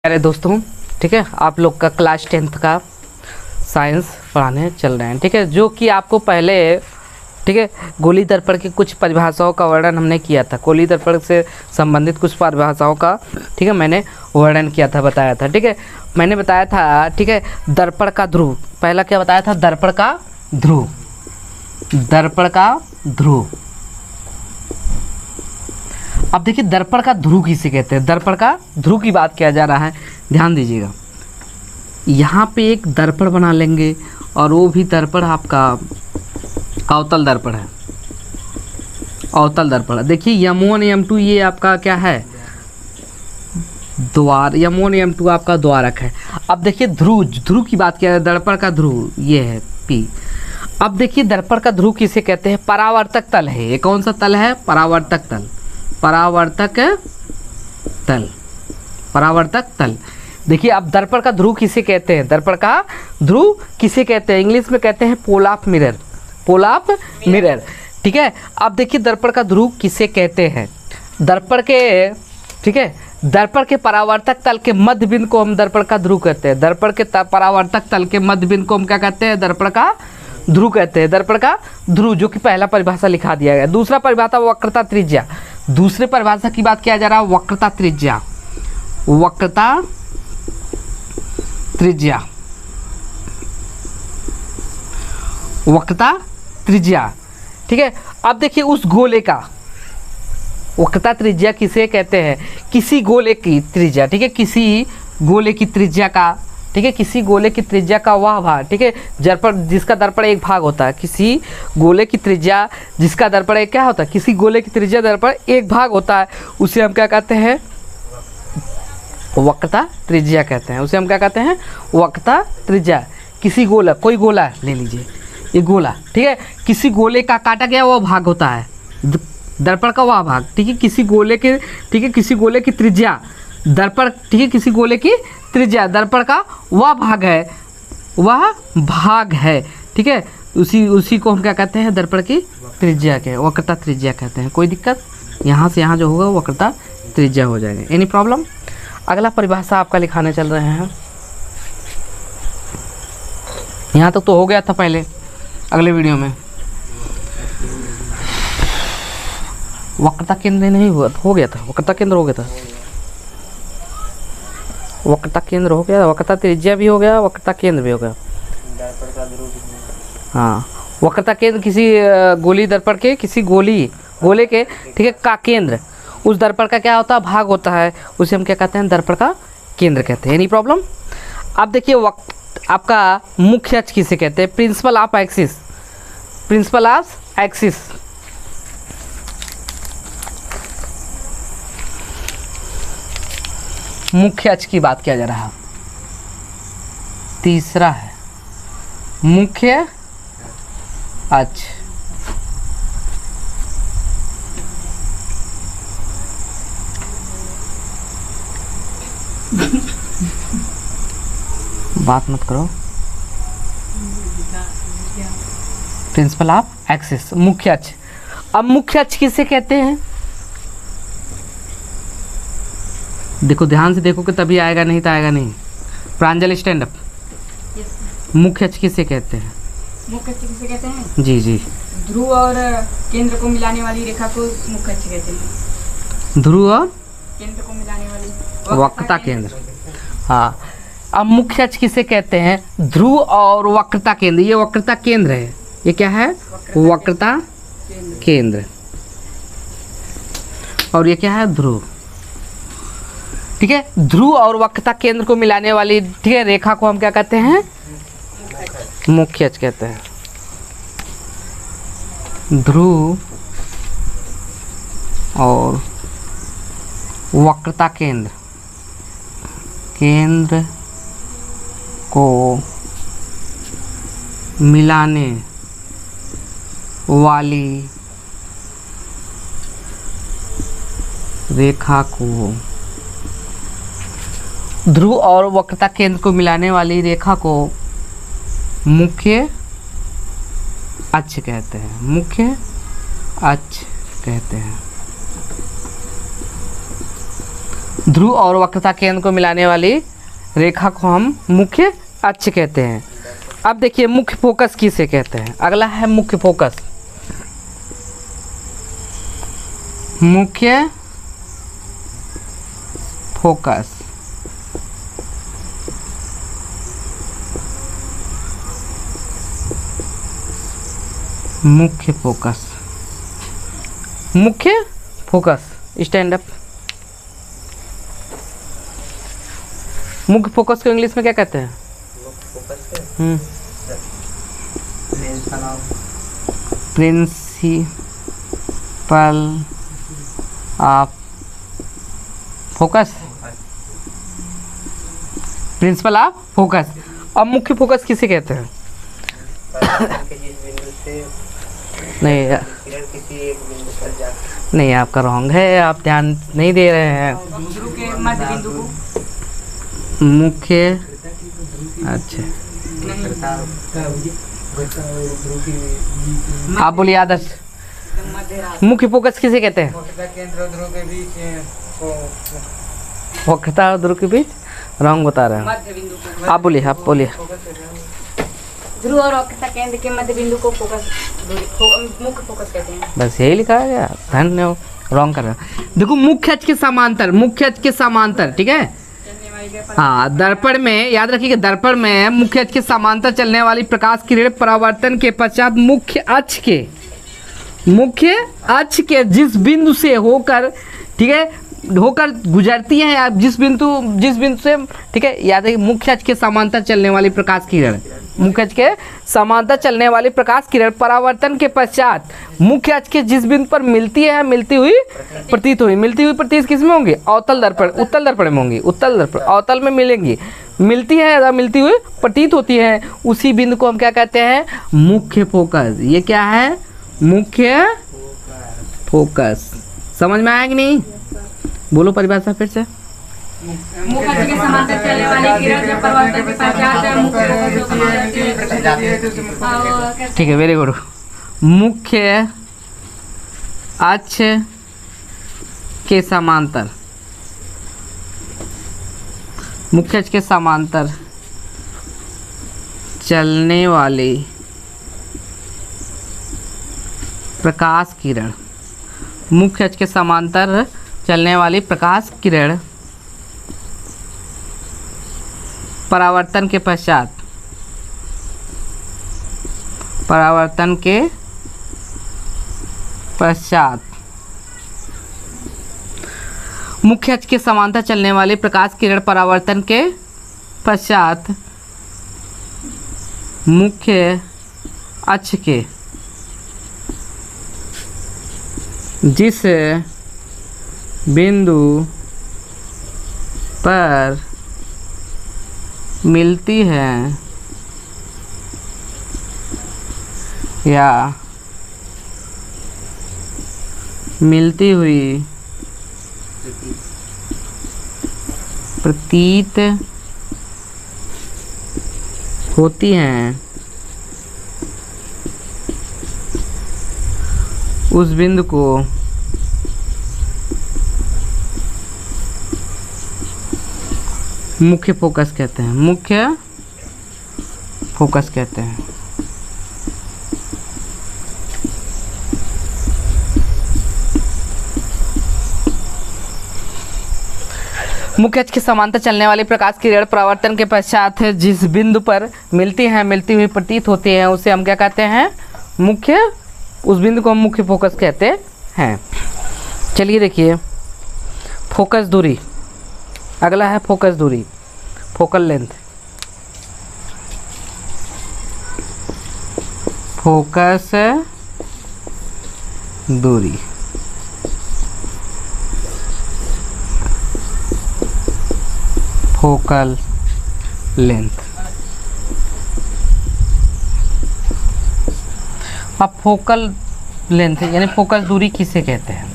अरे दोस्तों, ठीक है, आप लोग का क्लास 10th का साइंस पढ़ाने चल रहे हैं। ठीक है, जो कि आपको पहले, ठीक है, गोली दर्पण की कुछ परिभाषाओं का वर्णन हमने किया था। गोली दर्पण से संबंधित कुछ परिभाषाओं का, ठीक है, मैंने वर्णन किया था, बताया था। ठीक है, मैंने बताया था, ठीक है, दर्पण का ध्रुव। पहला क्या बताया था? दर्पण का ध्रुव। दर्पण का ध्रुव। अब देखिए, दर्पण का ध्रुव किसे कहते हैं? दर्पण का ध्रुव की बात किया जा रहा है, ध्यान दीजिएगा। यहाँ पे एक दर्पण बना लेंगे और वो भी दर्पण आपका अवतल दर्पण है। अवतल दर्पण, देखिए M1 M2 ये आपका क्या है? द्वार। M1 M2 आपका द्वारक है। अब देखिए ध्रुव, ध्रुव की बात किया जाए, दर्पण का ध्रुव ये है P। अब देखिए दर्पण का ध्रुव किसे कहते हैं? परावर्तक तल है। ये कौन सा तल है? परावर्तक तल। परावर्तक तल। परावर्तक तल। देखिए, अब दर्पण का ध्रुव किसे कहते हैं? दर्पण का ध्रुव किसे कहते हैं? इंग्लिश में कहते हैं pole of mirror. Pole of mirror, ठीक है। अब देखिए दर्पण का ध्रुव किसे कहते हैं? दर्पण के, ठीक है, दर्पण के परावर्तक तल के मध्य बिंदु को हम दर्पण का ध्रुव कहते हैं। दर्पण के परावर्तक तल के मध्य बिंदु को हम क्या कहते हैं? दर्पण का ध्रुव कहते हैं। दर्पण का ध्रुव, जो कि पहला परिभाषा लिखा दिया गया। दूसरा परिभाषा वक्रता त्रिज्या। दूसरे परिभाषा की बात किया जा रहा है, वक्रता त्रिज्या। वक्रता त्रिज्या। वक्रता त्रिज्या, ठीक है। अब देखिए उस गोले का वक्रता त्रिज्या किसे कहते हैं? किसी गोले की त्रिज्या, ठीक है, किसी गोले की त्रिज्या का, ठीक है, किसी गोले की त्रिज्या का वह भाग, ठीक है, दर्पण जिसका दर्पण एक भाग होता है। किसी गोले की त्रिज्या जिसका दर्पण एक क्या होता है? किसी गोले की त्रिज्या दर्पण एक भाग होता है, उसे हम क्या कहते हैं? वक्रता त्रिज्या कहते हैं। उसे हम क्या कहते हैं? वक्रता त्रिज्या। किसी गोला, कोई गोला ले लीजिए, ये गोला, ठीक है, किसी गोले का काटा गया वह भाग होता है दर्पण का वह भाग, ठीक है, किसी गोले के, ठीक है, किसी गोले की त्रिज्या दर्पण, ठीक है, किसी गोले की त्रिज्या दर्पण का वह भाग है, वह भाग है, ठीक है, उसी को हम क्या कहते हैं? दर्पण की त्रिज्या के वक्रता त्रिज्या कहते हैं। कोई दिक्कत? यहाँ से यहाँ जो होगा वक्रता त्रिज्या हो जाएगा। Any problem? अगला परिभाषा आपका लिखाने चल रहे हैं। यहाँ तक तो हो गया था पहले, अगले वीडियो में वक्रता केंद्र नहीं हुआ, हो गया था, वक्रता केंद्र हो गया था, वक्रता केंद्र हो गया, वक्रता त्रिज्या भी हो गया, वक्रता केंद्र भी हो गया। हाँ, वक्रता केंद्र किसी गोली दर्पण के, किसी गोले के, ठीक है, का केंद्र, उस दर्पण का क्या होता है? भाग होता है, उसे हम क्या कहते हैं? दर्पण का केंद्र कहते हैं। Any problem? अब देखिए आपका मुख्य अक्ष किसे कहते हैं? Principle of axis. Principle of axis, मुख्य अक्ष की बात किया जा रहा है। तीसरा है मुख्य अक्ष। बात मत करो। प्रिंसिपल ऑफ एक्सिस, मुख्य अक्ष। अब मुख्य अक्ष किसे कहते हैं? देखो, ध्यान से देखो कि तभी आएगा, नहीं तो आएगा नहीं। प्रांजल स्टैंड अप। मुख्य अक्ष किसे कहते हैं? मुख्य अक्ष किसे कहते हैं? जी जी, ध्रुव और केंद्र को मिलाने वाली रेखा को मुख्य अक्ष कहते हैं। ध्रुव और केंद्र को मिलाने वाली वक्रता केंद्र। हाँ, अब मुख्य अक्ष किसे कहते हैं? ध्रुव और वक्रता केंद्र। ये वक्रता केंद्र है, ये क्या है? वक्रता केंद्र। और ये क्या है? ध्रुव, ठीक है। ध्रुव और वक्रता केंद्र को मिलाने वाली, ठीक है, रेखा को हम क्या कहते हैं? मुख्य अक्ष कहते हैं। ध्रुव और वक्रता केंद्र, केंद्र को मिलाने वाली रेखा को, ध्रुव और वक्रता केंद्र को मिलाने वाली रेखा को मुख्य अक्ष कहते हैं। मुख्य अक्ष कहते हैं। ध्रुव और वक्रता केंद्र को मिलाने वाली रेखा को हम मुख्य अक्ष कहते हैं। अब देखिए मुख्य फोकस किसे कहते हैं। अगला है मुख्य फोकस। मुख्य फोकस मुख्य फोकस मुख्य फोकस स्टैंड अप। मुख्य फोकस को इंग्लिश में क्या कहते हैं? Principle of focus. Principle of focus. अब मुख्य फोकस किसे कहते हैं? नहीं नहीं, आपका रॉन्ग है, आप ध्यान नहीं दे रहे हैं। ध्रुव के मध्य बिंदु को मुख्य अच्छा आप बोलिए आदर्श। मुख्य फोकस किसे कहते हैं? वक्रता और ध्रुव के बीच रॉन्ग बता रहे हैं। मध्य बिंदु को आप बोलिए, आप बोलिए। ध्रुव और वक्रता केंद्र के मध्य बिंदु को मुख्य फोकस कहते हैं। बस यही लिखा है यार, धन्यवाद। रॉन्ग कर रहे हैं। देखो मुख्य अक्ष के समांतर, मुख्य अक्ष के समांतर, ठीक है। हाँ, दर्पण में याद रखिए, दर्पण में मुख्य अक्ष के समांतर चलने वाली प्रकाश किरण परावर्तन के पश्चात मुख्य अक्ष के जिस बिंदु से होकर, ठीक है, होकर गुजरती है, या जिस बिंदु से, ठीक है, याद है मुख्य अक्ष के समांतर चलने वाली प्रकाश किरण, मुख्य अक्ष के समांतर चलने वाली प्रकाश किरण परावर्तन के पश्चात मुख्य अक्ष के जिस बिंदु पर मिलती हुई प्रतीत किस में होंगी? अवतल दर्पण, उत्तल दर्पण में होंगी। उत्तल दर्पण अवतल में मिलेंगी, मिलती है या मिलती हुई प्रतीत होती है, उसी बिंदु को हम क्या कहते हैं? मुख्य फोकस। ये क्या है? मुख्य फोकस। समझ में आया कि नहीं? बोलो परिभाषा फिर से। मुख्य अक्ष के समांतर चलने वाली किरण जब परावर्तन के पश्चात मुख्य ठीक है, वेरी गुड। मुख्य अक्ष के समांतर, मुख्य अक्ष के समांतर चलने वाली प्रकाश किरण, मुख्य अक्ष के समांतर चलने वाली प्रकाश किरण परावर्तन के पश्चात मुख्य अक्ष के समांतर चलने वाली प्रकाश किरण परावर्तन के पश्चात मुख्य अक्ष के जिस बिंदु पर मिलती है या मिलती हुई प्रतीत होती हैं, उस बिंदु को मुख्य फोकस कहते हैं। मुख्य फोकस कहते हैं। मुख्य अक्ष के समांतर चलने वाली प्रकाश किरण परावर्तन के पश्चात जिस बिंदु पर मिलती हुई प्रतीत होती है, उसे हम क्या कहते हैं? उस बिंदु को हम मुख्य फोकस कहते हैं। चलिए देखिए, फोकस दूरी। अगला है फोकस दूरी, फोकल लेंथ। फोकस दूरी, फोकल लेंथ। अब फोकल लेंथ यानी फोकस दूरी किसे कहते हैं?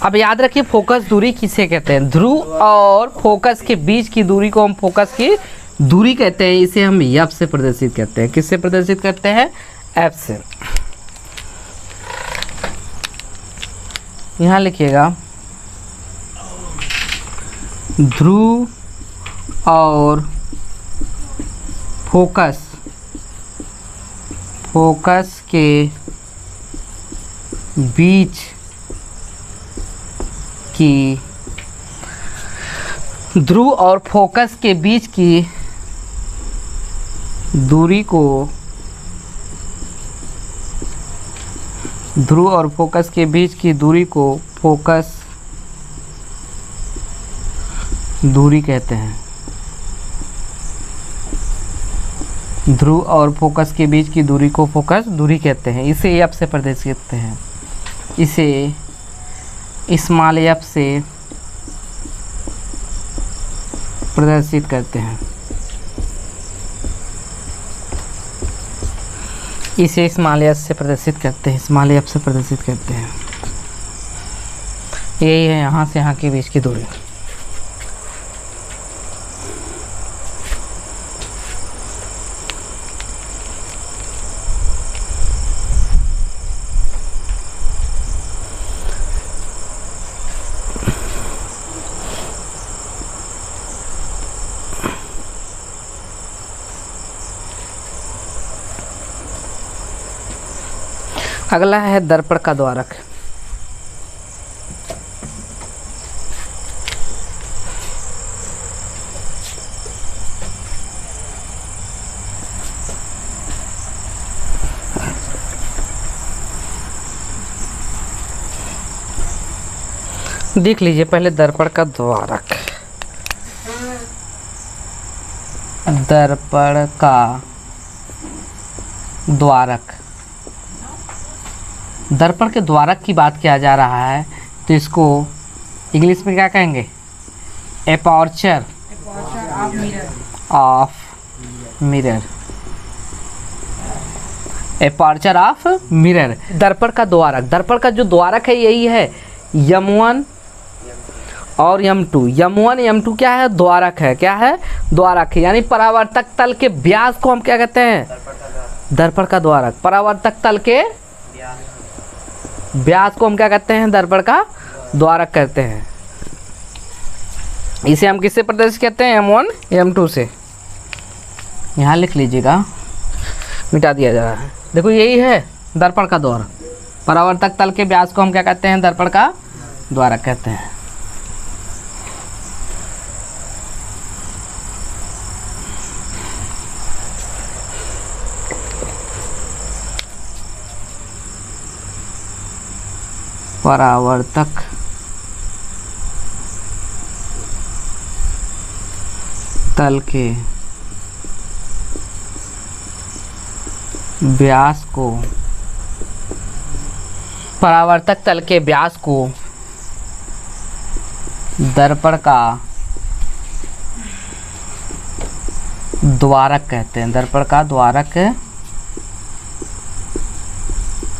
अब याद रखिए, फोकस दूरी किसे कहते हैं? ध्रुव और फोकस के बीच की दूरी को हम फोकस की दूरी कहते हैं। इसे हम एफ से प्रदर्शित करते हैं। किससे प्रदर्शित करते हैं? एफ से। यहाँ लिखिएगा ध्रुव और फोकस के बीच की ध्रुव और फोकस के बीच की दूरी को फोकस दूरी कहते हैं। ध्रुव और फोकस के बीच की दूरी को फोकस दूरी कहते हैं। इसे एफ से प्रदर्शित करते हैं। इसे स्मॉल एफ से प्रदर्शित करते हैं। इसे स्मॉल एफ से प्रदर्शित करते हैं। स्मॉल एफ से प्रदर्शित करते हैं। यही है यहाँ से यहाँ के बीच की दूरी। अगला है दर्पण का द्वारक। देख लीजिए पहले दर्पण का द्वारक। दर्पण का द्वारक, दर्पण के द्वारक की बात किया जा रहा है तो इसको इंग्लिश में क्या कहेंगे? Aperture of mirror. Aperture of mirror. दर्पण का द्वारक, दर्पण का जो द्वारक है यही है M1 और M2। M1 M2 क्या है? द्वारक है। क्या है? द्वारक है। यानी परावर्तक तल के व्यास को हम क्या कहते हैं? दर्पण का द्वारक। परावर्तक तल के व्यास को हम क्या कहते हैं? दर्पण का द्वारक कहते हैं। इसे हम किससे प्रदर्शित करते हैं? M1 M2 से। यहाँ लिख लीजिएगा, मिटा दिया जा रहा है। देखो यही है दर्पण का द्वारक। परावर्तक तल के व्यास को हम क्या कहते हैं? दर्पण का द्वारक कहते हैं। परावर्तक तल के व्यास को, परावर्तक तल के व्यास को दर्पण का द्वारक कहते हैं। दर्पण का द्वारक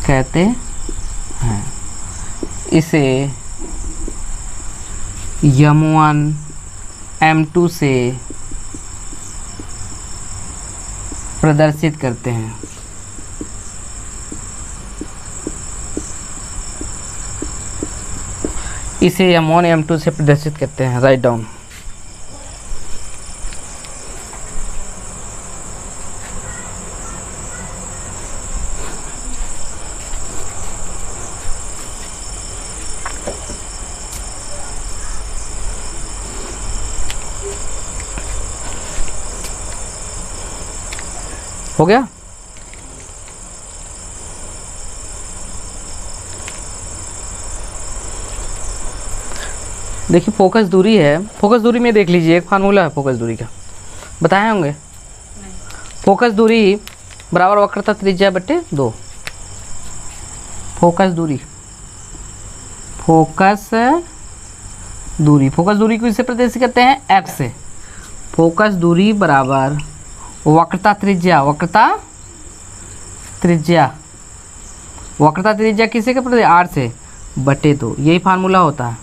कहते हैं। इसे M1 M2 से प्रदर्शित करते हैं। इसे M1 M2 से प्रदर्शित करते हैं। Write down. हो गया? देखिए फोकस दूरी है। फोकस दूरी में देख लीजिए एक फार्मूला है फोकस दूरी का, बताए होंगे। फोकस दूरी बराबर वक्रता त्रिज्या बटे 2। फोकस दूरी, फोकस दूरी, फोकस दूरी को इससे प्रदर्शित करते हैं F से। फोकस दूरी बराबर वक्रता त्रिज्या, वक्रता त्रिज्या, वक्रता त्रिज्या किसे के प्रति? R से बटे 2। यही फार्मूला होता है।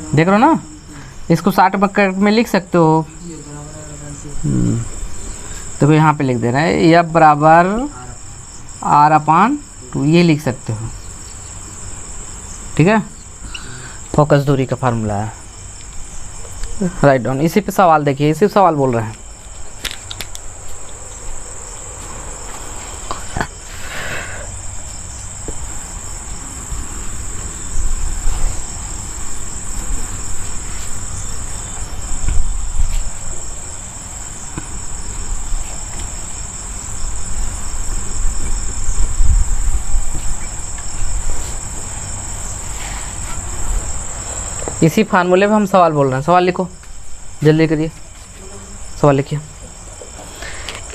देख रहे हो ना? इसको 60 में लिख सकते हो। तो यहाँ पे लिख दे रहा है F बराबर R/2, ये लिख सकते हो। ठीक है, फोकस दूरी का फार्मूला है। Write down. इसी पे सवाल देखिए, इसी पे सवाल बोल रहे हैं। इसी फार्मूले पे हम सवाल बोल रहे हैं। सवाल लिखो, जल्दी करिए, सवाल लिखिए।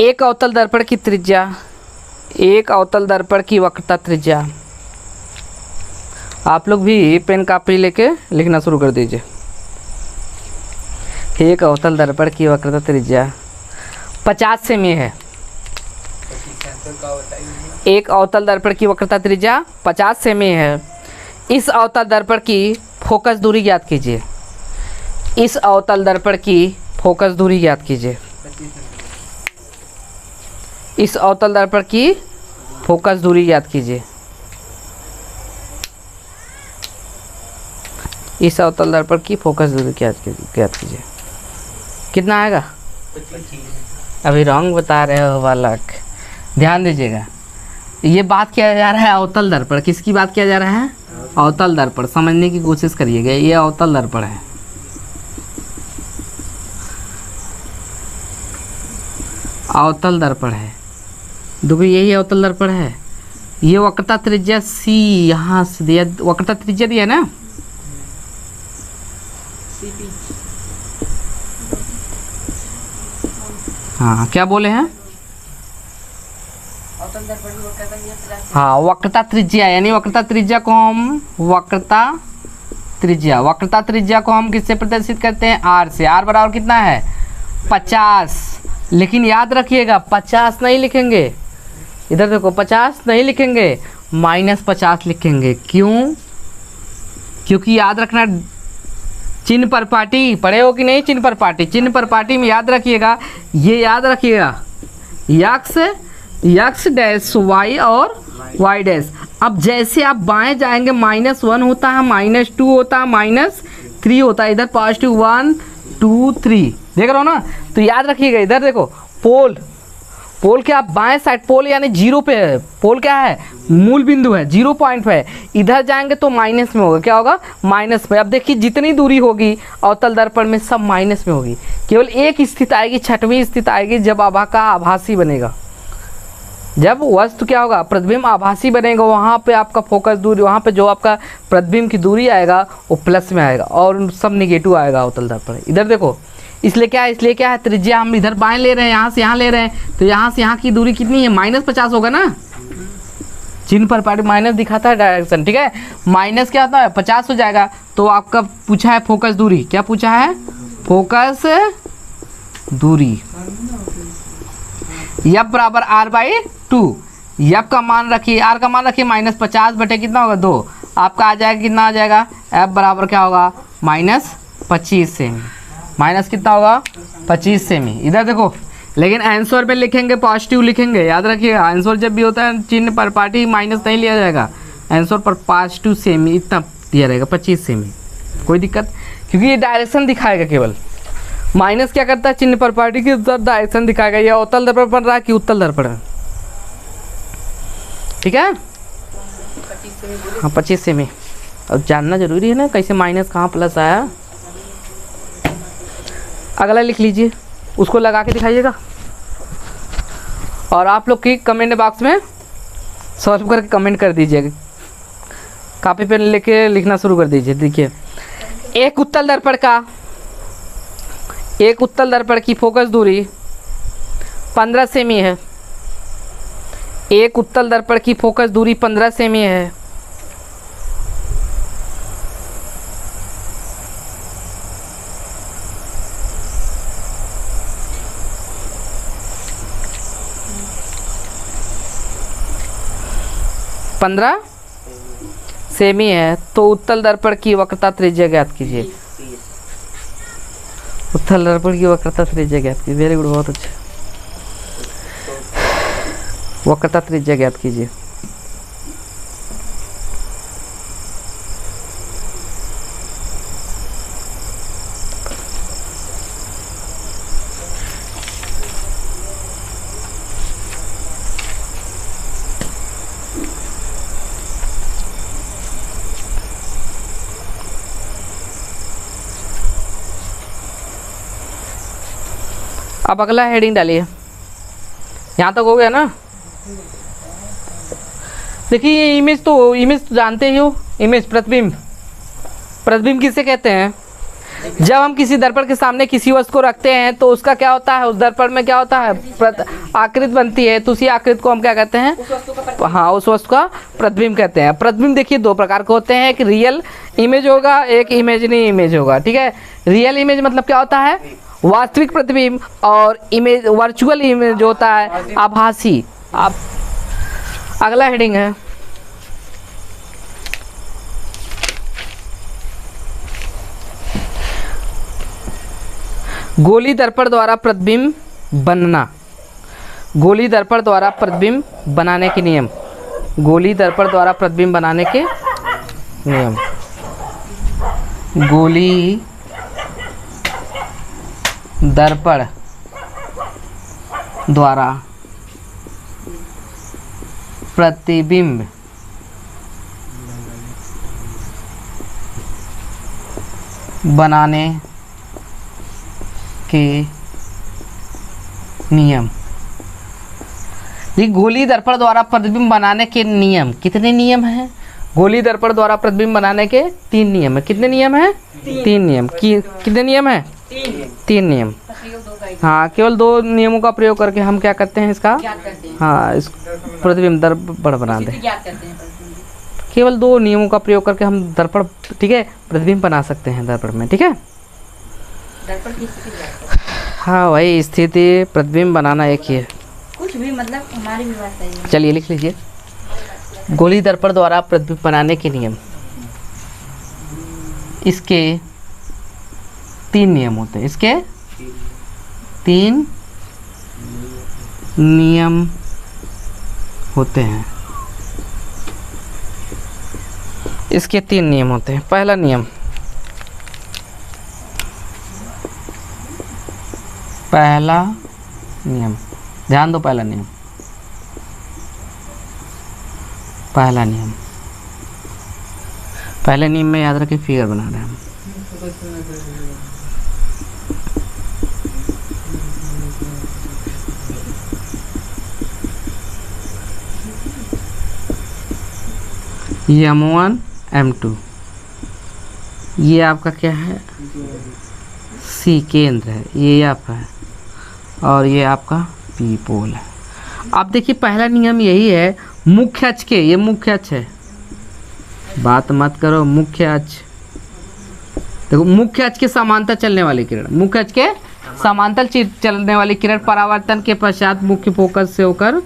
एक अवतल दर्पण की त्रिज्या, एक अवतल दर्पण की वक्रता त्रिज्या। आप लोग भी पेन कापी लेके लिखना शुरू कर दीजिए। एक अवतल दर्पण की वक्रता त्रिज्या 50 सेमी है। एक अवतल दर्पण की वक्रता त्रिज्या 50 सेमी है। इस अवतल दर्पण की फोकस दूरी ज्ञात कीजिए। इस अवतल दर्पण की फोकस दूरी ज्ञात कीजिए। इस अवतल दर्पण की फोकस दूरी ज्ञात कीजिए। इस अवतल दर्पण की फोकस दूरी ज्ञात कीजिए। कितना आएगा? अभी रॉन्ग बता रहे हो बालक, ध्यान दीजिएगा। ये बात किया जा रहा है अवतल दर्पण। किसकी बात किया जा रहा है? अवतल दर्पण। समझने की कोशिश करिएगा, ये अवतल दर्पण है। अवतल दर्पण है, देखो यही अवतल दर्पण है। ये वक्रता त्रिज्या सी यहाँ से दिया, वक्रता त्रिज्या दिया ना, हाँ क्या बोले हैं? हाँ वक्रता त्रिज्या, यानी वक्रता त्रिज्या को हम वक्रता त्रिज्या को हम किससे प्रदर्शित करते हैं? आर से। आर बराबर कितना है? 50। लेकिन याद रखिएगा 50 नहीं लिखेंगे, इधर देखो 50 नहीं लिखेंगे, -50 लिखेंगे। क्यों? क्योंकि याद रखना, चिन्ह पर पाटी पढ़े हो कि नहीं? चिन्ह पर पाटी, चिन्ह पर पाटी में याद रखिएगा, ये याद रखिएगा यक्स डैश वाई और वाई डैश। अब जैसे आप बाएं जाएंगे -1 होता है, -2 होता है, -3 होता है। इधर पॉजिटिव 1 2 3 देख रहे हो ना? तो याद रखिएगा, इधर देखो पोल क्या बाएं साइड पोल यानी 0 पे है। पोल क्या है? मूल बिंदु है, 0 पॉइंट पे है। इधर जाएंगे तो माइनस में होगा। क्या होगा? माइनस में। अब देखिए जितनी दूरी होगी अवतल दर्पण में सब माइनस में होगी। केवल एक स्थिति आएगी, छठवीं स्थिति आएगी, जब आभा का आभासी बनेगा। जब वस्तु क्या होगा? प्रतिबिंब आभासी बनेगा, वहाँ पे आपका फोकस दूरी, वहाँ पे जो आपका प्रतिबिंब की दूरी आएगा वो प्लस में आएगा और सब निगेटिव आएगा अवतल दर्पण। इधर देखो, इसलिए क्या है? त्रिज्या हम इधर बाएं ले रहे हैं, यहाँ से यहाँ ले रहे हैं, तो यहाँ से यहाँ की दूरी कितनी है? -50 होगा ना। चिन्ह पर पाटी माइनस दिखाता है डायरेक्शन, ठीक है? माइनस क्या होता है? 50 हो जाएगा। तो आपका पूछा है फोकस दूरी, क्या पूछा है? फोकस दूरी यप बराबर R/2। यप का मान रखिए, R का मान रखिए -50 बटे कितना होगा? 2। आपका आ जाएगा, कितना आ जाएगा? F बराबर क्या होगा? -25 सेमी। माइनस कितना होगा? 25 सेमी। इधर देखो, लेकिन आंसर में लिखेंगे पॉजिटिव लिखेंगे, याद रखिएगा। आंसर जब भी होता है चिन्ह पर पाटी माइनस नहीं लिया जाएगा, आंसर पर +2 सेमी इतना दिया रहेगा, 25 सेमी। कोई दिक्कत? क्योंकि ये डायरेक्शन दिखाएगा केवल। माइनस क्या करता है? चिन्ह पर पाटी की डायरेक्शन दिखाएगा। ये अवतल दर्पण बन रहा है कि उत्तल दर्पण है? ठीक है, हाँ 25 सेमी। अब जानना जरूरी है ना कैसे माइनस कहाँ प्लस आया। अगला लिख लीजिए, उसको लगा के दिखाइएगा और आप लोग की कमेंट बॉक्स में सॉल्व करके कमेंट कर दीजिएगा। कॉपी पेन लेके लिखना शुरू कर दीजिए। देखिए, एक उत्तल दर्पण की फोकस दूरी 15 सेमी है। एक उत्तल दर्पण की फोकस दूरी 15 सेमी है। सेमी है, तो उत्तल दर्पण की वक्रता त्रिज्या ज्ञात कीजिए। उत्तल दर्पण की वक्रता त्रिज्या ज्ञात कीजिए। वेरी गुड, बहुत अच्छा। वक्रता त्रिज्या ज्ञात कीजिए। अब अगला हेडिंग डालिए। यहाँ तक हो गया ना। देखिए ये इमेज तो जानते ही हो, इमेज प्रतिबिंब। प्रतिबिंब किसे कहते हैं? जब हम किसी दर्पण के सामने किसी वस्तु को रखते हैं तो उसका क्या होता है, उस दर्पण में क्या होता है, आकृति बनती है। तो उसी आकृति को हम क्या कहते हैं? हाँ, उस वस्तु का प्रतिबिंब कहते हैं। प्रतिबिंब देखिए दो प्रकार के होते हैं, एक रियल इमेज होगा, एक इमेजिनरी इमेज होगा। ठीक है, रियल इमेज मतलब क्या होता है, वास्तविक प्रतिबिंब, और इमेज वर्चुअल इमेज होता है आभासी। अब अगला हेडिंग है गोली दर्पण द्वारा प्रतिबिंब बनना। गोली दर्पण द्वारा प्रतिबिंब बनाने के नियम। गोली दर्पण द्वारा प्रतिबिंब बनाने के नियम। गोली दर्पण द्वारा प्रतिबिंब बनाने के नियम। ये गोली दर्पण द्वारा प्रतिबिंब बनाने के नियम कितने नियम हैं? गोली दर्पण द्वारा प्रतिबिंब बनाने के 3 नियम है। कितने नियम हैं? 3 नियम। कितने नियम हैं? 3 नियम। हाँ, केवल 2 नियमों का प्रयोग करके हम क्या करते हैं इसका? हाँ, इस प्रतिबिंब दर्पण बना दे। केवल 2 नियमों का प्रयोग करके हम दर्पण, ठीक है, प्रतिबिंब बना सकते हैं दर्पण में। ठीक है, हाँ वही स्थिति प्रतिबिंब बनाना एक ही है। कुछ भी मतलब हमारी भी बात है। चलिए लिख लीजिए, गोली दर्पण द्वारा प्रतिबिंब बनाने के नियम। इसके 3 नियम होते हैं। इसके 3 नियम होते हैं। इसके 3 नियम होते हैं। पहला नियम, पहला नियम, ध्यान दो, पहला नियम, पहला नियम, पहले नियम में याद रखें फिगर बना रहे हैं हम। ये M1 M2, ये आपका क्या है, सी केंद्र है, ये आपका है, और ये आपका पी पोल है। अब देखिए पहला नियम यही है, मुख्य अक्ष के, ये मुख्य अक्ष है, बात मत करो, मुख्य अक्ष, देखो मुख्य अक्ष के समांतर चलने वाली किरण, मुख्य अक्ष के समांतर चलने वाली किरण परावर्तन के पश्चात मुख्य फोकस से होकर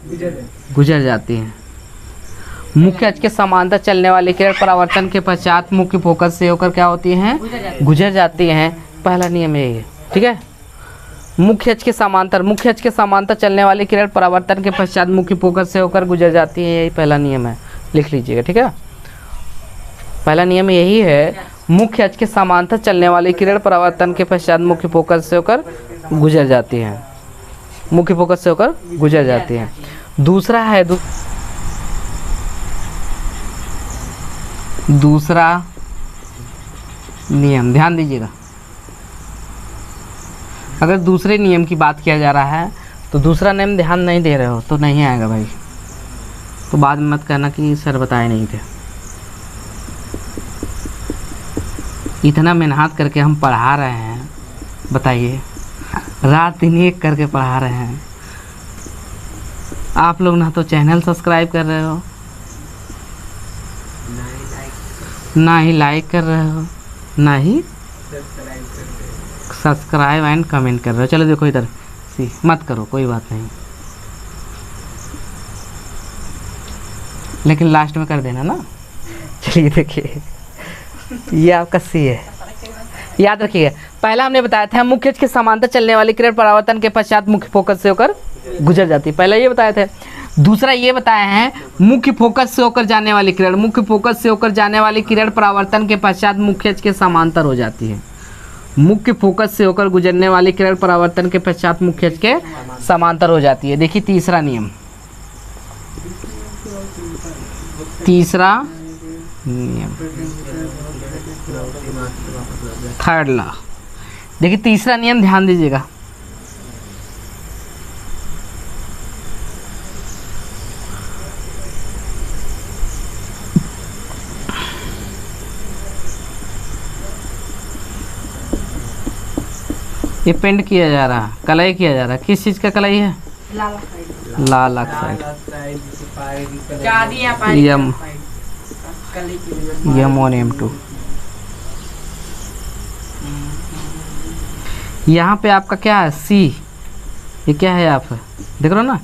गुजर जाती है। मुख्य अक्ष के समांतर चलने वाली किरण परावर्तन के पश्चात मुख्य फोकस से होकर क्या होती हैं, गुजर जाती हैं। पहला नियम यही है। ठीक है, मुख्य अक्ष के समांतर चलने वाली किरण परावर्तन के पश्चात मुख्य फोकस से होकर गुजर जाती है, यही पहला नियम है, लिख लीजिएगा। ठीक है, पहला नियम यही है, मुख्य अक्ष के समांतर चलने वाली किरण परावर्तन के पश्चात मुख्य फोकस से होकर गुजर जाती है, मुख्य फोकस से होकर गुजर जाती है। दूसरा है दूसरा नियम, ध्यान दीजिएगा, अगर दूसरे नियम की बात किया जा रहा है तो दूसरा नियम ध्यान नहीं दे रहे हो तो नहीं आएगा भाई, तो बाद में मत कहना कि सर बताए नहीं थे। इतना मेहनत करके हम पढ़ा रहे हैं, बताइए, रात दिन एक करके पढ़ा रहे हैं, आप लोग ना तो चैनल सब्सक्राइब कर रहे हो, ना ही लाइक कर रहे हो, ना ही सब्सक्राइब एंड कमेंट कर रहे हो। चलो देखो इधर, सी मत करो, कोई बात नहीं, लेकिन लास्ट में कर देना ना। चलिए देखिए, ये आपका सी है, याद रखिए। पहला हमने बताया था मुख्य अक्ष के समांतर चलने वाली किरण परावर्तन के पश्चात मुख्य फोकस से होकर गुजर जाती है, पहला ये बताया था। दूसरा ये बताया है, मुख्य फोकस से होकर जाने वाली किरण, मुख्य फोकस से होकर जाने वाली किरण परावर्तन के पश्चात मुख्य अक्ष के समांतर हो जाती है। मुख्य फोकस से होकर गुजरने वाली किरण परावर्तन के पश्चात मुख्य अक्ष के समांतर हो जाती है। देखिए तीसरा नियम, तीसरा नियम, थर्ड लॉ। देखिए तीसरा नियम, ध्यान दीजिएगा, ये पेंट किया जा रहा है, कलई किया जा रहा है। किस चीज़ का कलई है? लाल साइड लाल ऑक्साइड। चांदी या पानी यम अमोनियम 2। यहाँ पे आपका क्या है? सी। ये क्या है? आप देख रहे हो ना।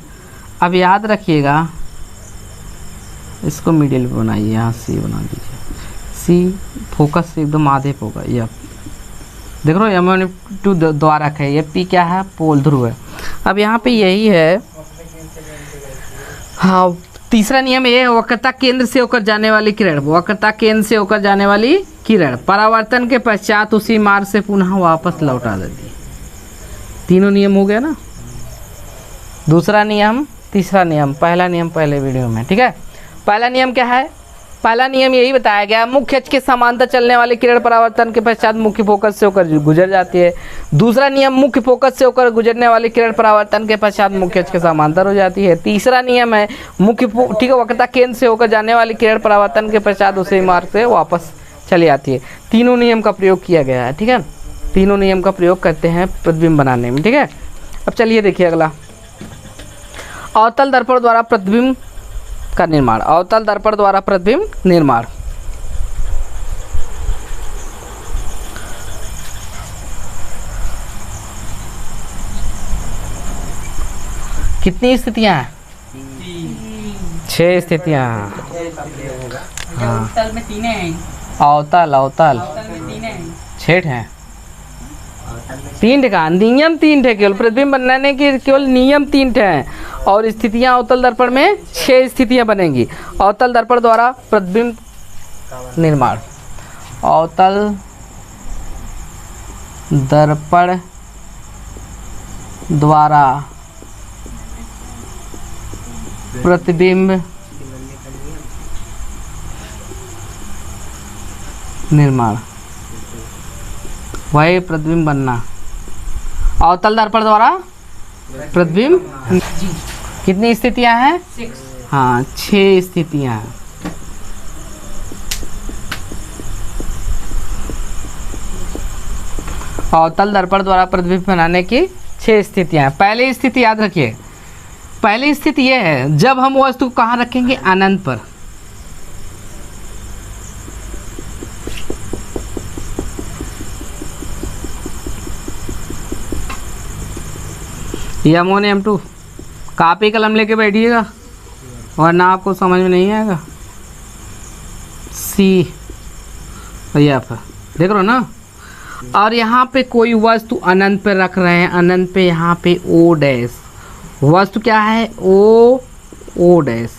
अब याद रखिएगा, इसको मिडिल पे बनाइए, यहाँ सी बना दीजिए। सी फोकस से एकदम आधे पे होगा। ये देख रहे हो अमोनियम 2 द्वारक है। ये पी क्या है? पोल ध्रुव है। अब यहाँ पे यही है। हाँ, तीसरा नियम ये है, वक्रता केंद्र से होकर जाने वाली किरण, वक्रता केंद्र से होकर जाने वाली किरण परावर्तन के पश्चात उसी मार्ग से पुनः वापस लौटा देती है। तीनों नियम हो गया ना। दूसरा नियम, तीसरा नियम, पहला नियम पहले वीडियो में, ठीक है। पहला नियम क्या है? पहला नियम यही बताया गया, मुख्य अक्ष के समांतर चलने वाली किरण परावर्तन के पश्चात मुख्य फोकस से होकर गुजर जाती है। दूसरा नियम, मुख्य फोकस से होकर गुजरने वाली किरण परावर्तन के पश्चात मुख्य अक्ष के समांतर हो जाती है। तीसरा नियम है, ठीक है, वक्रता केंद्र से होकर जाने वाली किरण परावर्तन के पश्चात उसी मार्ग से वापस चली जाती है। तीनों नियम का प्रयोग किया गया है, ठीक है। तीनों नियम का प्रयोग करते हैं प्रतिबिंब बनाने में, ठीक है। अब चलिए देखिए अगला, अवतल दर्पण द्वारा प्रतिबिंब का निर्माण। अवतल दर्पण द्वारा प्रतिबिंब निर्माण। कितनी स्थितियां हैं? 6 स्थितियां। हाँ, अवतल में 3 हैं। अवतल अवतल में 3 हैं। 6 हैं। 3 का नियम 3 थे, केवल प्रतिबिंब बनाने के केवल नियम 3 हैं और स्थितियां अवतल दर्पण में 6 स्थितियां बनेंगी। अवतल दर्पण द्वारा प्रतिबिंब निर्माण। अवतल दर्पण द्वारा प्रतिबिंब निर्माण, वही प्रतिबिंब बनना। अवतल दर्पण द्वारा प्रतिबिंब कितनी स्थितियां हैं? 6। हाँ, 6 स्थितियां हैं। अवतल दर्पण द्वारा प्रतिबिंब बनाने की 6 स्थितियां हैं। पहली स्थिति याद रखिए, पहली स्थिति यह है जब हम वस्तु को कहाँ रखेंगे? अनंत पर। ये अमोनियम 2, कापी कलम लेके बैठिएगा वरना आपको समझ में नहीं आएगा। सी भैया देख रहे हो ना। और यहाँ पे कोई वस्तु अनंत पे रख रहे हैं, अनंत पे यहाँ पे ओ डैश, वस्तु क्या है? ओ डैश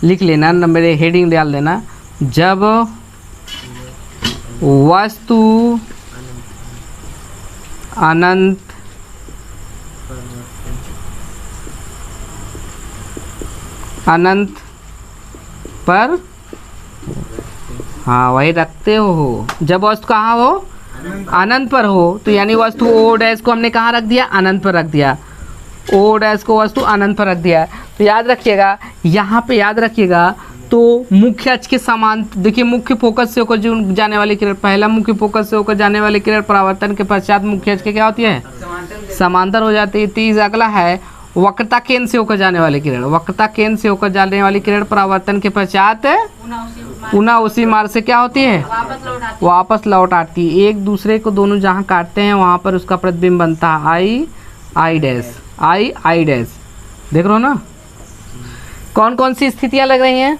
लिख लेना, मेरे हेडिंग डाल देना। जब वस्तु अनंत पर, हाँ वही रखते हो। जब वस्तु कहाँ हो? अनंत पर हो, तो यानी वस्तु ओ डैश को हमने कहाँ रख दिया? अनंत पर रख दिया। ओ डैश को वस्तु अनंत पर रख दिया। तो याद रखिएगा, यहाँ पे याद रखिएगा, तो मुख्य अक्ष के समांतर, देखिए मुख्य फोकस से होकर जो जाने वाली किरण, पहला मुख्य फोकस से होकर जाने वाली किरण परावर्तन के पश्चात मुख्य अक्ष के क्या होती है? समांतर हो जाती है। तीसरा अगला है वक्रता केंद्र से होकर जाने वाली किरण, वक्रता केंद्र से होकर जाने वाली किरण परावर्तन के पश्चात पुनः उसी मार्ग से क्या होती है? वापस लौट आती है। एक दूसरे को दोनों जहाँ काटते हैं वहाँ पर उसका प्रतिबिंब बनता है आई डैश, आई डैश। देख रहे हो ना कौन कौन सी स्थितियाँ लग रही हैं?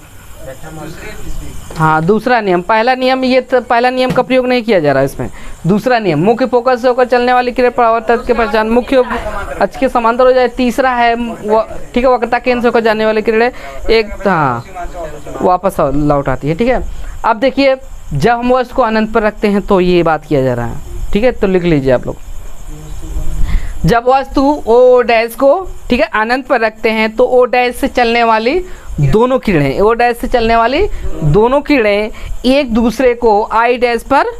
हाँ, दूसरा नियम। पहला नियम ये तो पहला नियम का प्रयोग नहीं किया जा रहा है इसमें। दूसरा नियम, मुख्य फोकस से होकर चलने वाली किरण परावर्तन के पश्चात मुख्य अक्ष के समांतर हो जाए। तीसरा है ठीक है, वक्रता केंद्र से होकर जाने वाली किरण एक, हाँ, वापस लौट आती है। ठीक है, अब देखिए जब हम वस्तु को अनंत पर रखते हैं तो ये बात किया जा रहा है। ठीक है, तो लिख लीजिए आप लोग, जब वस्तु ओ डैश को, ठीक है, अनंत पर रखते हैं तो ओ डैश से चलने वाली दोनों किरणें, ओ डैश से चलने वाली दोनों किरणें एक दूसरे को आई डैश पर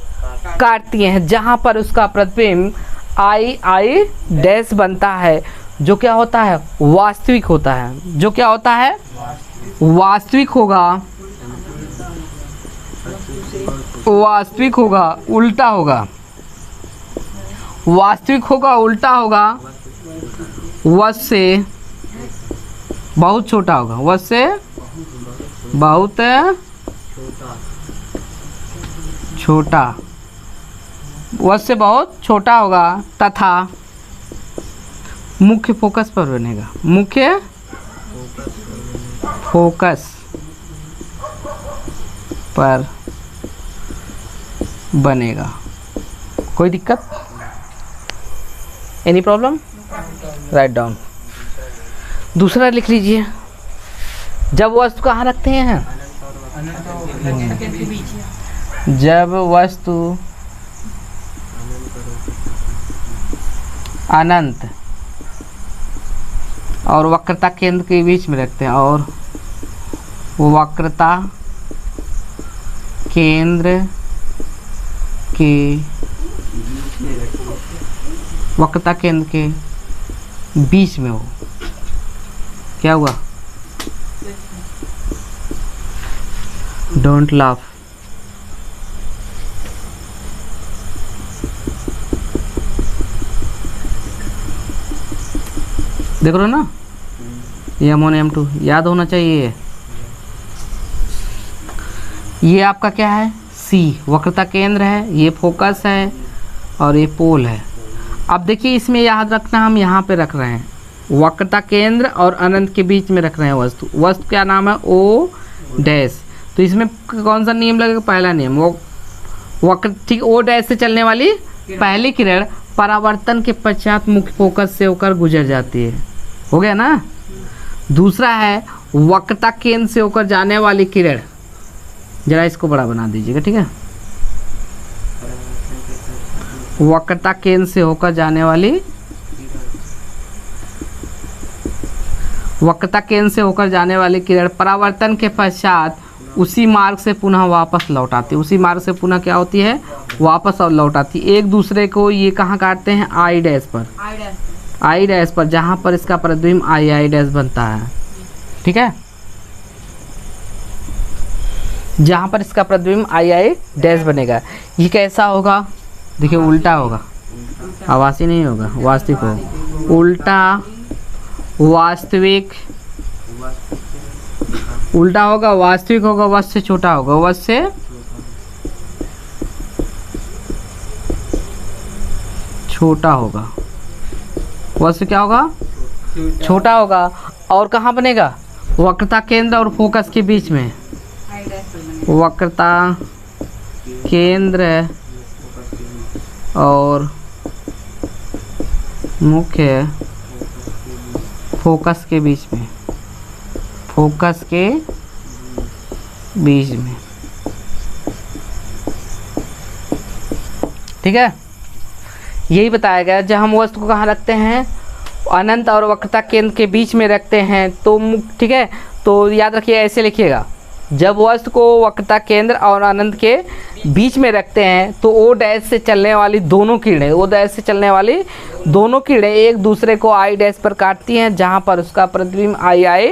काटती हैं, जहां पर उसका प्रतिबिंब आई डैश बनता है, जो क्या होता है? वास्तविक होता है। जो क्या होता है? वास्तविक होगा, वास्तविक होगा, उल्टा होगा। वास्तविक होगा उल्टा होगा, वश से बहुत छोटा होगा, वश से बहुत छोटा, वश से बहुत छोटा होगा तथा मुख्य फोकस पर बनेगा, मुख्य फोकस पर बनेगा। कोई दिक्कत? Any problem? Write down. दूसरा लिख लीजिए, जब वस्तु कहाँ रखते हैं? जब वस्तु अनंत और वक्रता केंद्र के बीच में रखते हैं, और वक्रता केंद्र के बीच में हो। क्या हुआ? Don't laugh. देख रहे हो ना, ये M1 M2 याद होना चाहिए। ये आपका क्या है? C वक्रता केंद्र है, ये फोकस है और ये पोल है। अब देखिए इसमें याद रखना, हम यहाँ पे रख रहे हैं वक्रता केंद्र और अनंत के बीच में रख रहे हैं वस्तु। वस्तु क्या नाम है? O dash. तो इसमें कौन सा नियम लगेगा? पहला नियम, वो वक्र, ठीक, O डैश से चलने वाली पहली किरण परावर्तन के पश्चात मुख्य फोकस से होकर गुजर जाती है। हो गया ना? दूसरा है वक्रता केंद्र से होकर जाने वाली किरण, जरा इसको बड़ा बना दीजिएगा, ठीक है। वक्रता केंद्र से होकर जाने वाली, वक्रता केंद्र से होकर जाने वाली किरण परावर्तन के पश्चात उसी मार्ग से पुनः वापस लौट आती है। उसी मार्ग से पुनः क्या होती है? वापस और लौट आती है। एक दूसरे को ये कहाँ काटते हैं? आई डैश पर, आई डैश पर, जहाँ पर इसका प्रतिबिंब आई डैश बनता है, ठीक है। जहाँ पर इसका प्रतिबिंब आई डैश बनेगा। ये कैसा होगा? देखिए उल्टा होगा, आवासी नहीं होगा, वास्तविक होगा। उल्टा वास्तविक, उल्टा होगा, वास्तविक होगा, वश से छोटा होगा, वश से छोटा होगा, वश से क्या होगा? छोटा होगा। और कहाँ बनेगा? वक्रता केंद्र और फोकस के बीच में, वक्रता केंद्र और मुख्य फोकस के बीच में, फोकस के बीच में, ठीक है। यही बताया गया। जब हम वस्तु को कहाँ रखते हैं? अनंत और वक्रता केंद्र के बीच में रखते हैं, तो ठीक है। तो याद रखिए, ऐसे लिखिएगा, जब वस्तु को वक्रता केंद्र और अनंत के बीच में रखते हैं तो O डैश से चलने वाली दोनों किरणें, O डैश से चलने वाली दोनों किरणें एक दूसरे को I डैश पर काटती हैं, जहां पर उसका प्रतिबिंब आई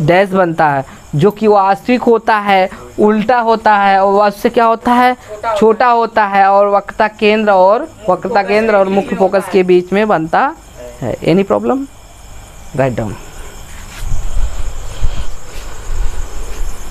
डैश बनता है, जो कि वास्तविक होता है, उल्टा होता है और वह से क्या होता है? छोटा होता है, और वक्रता केंद्र और मुख्य फोकस के बीच में बनता है। Any problem? Write down.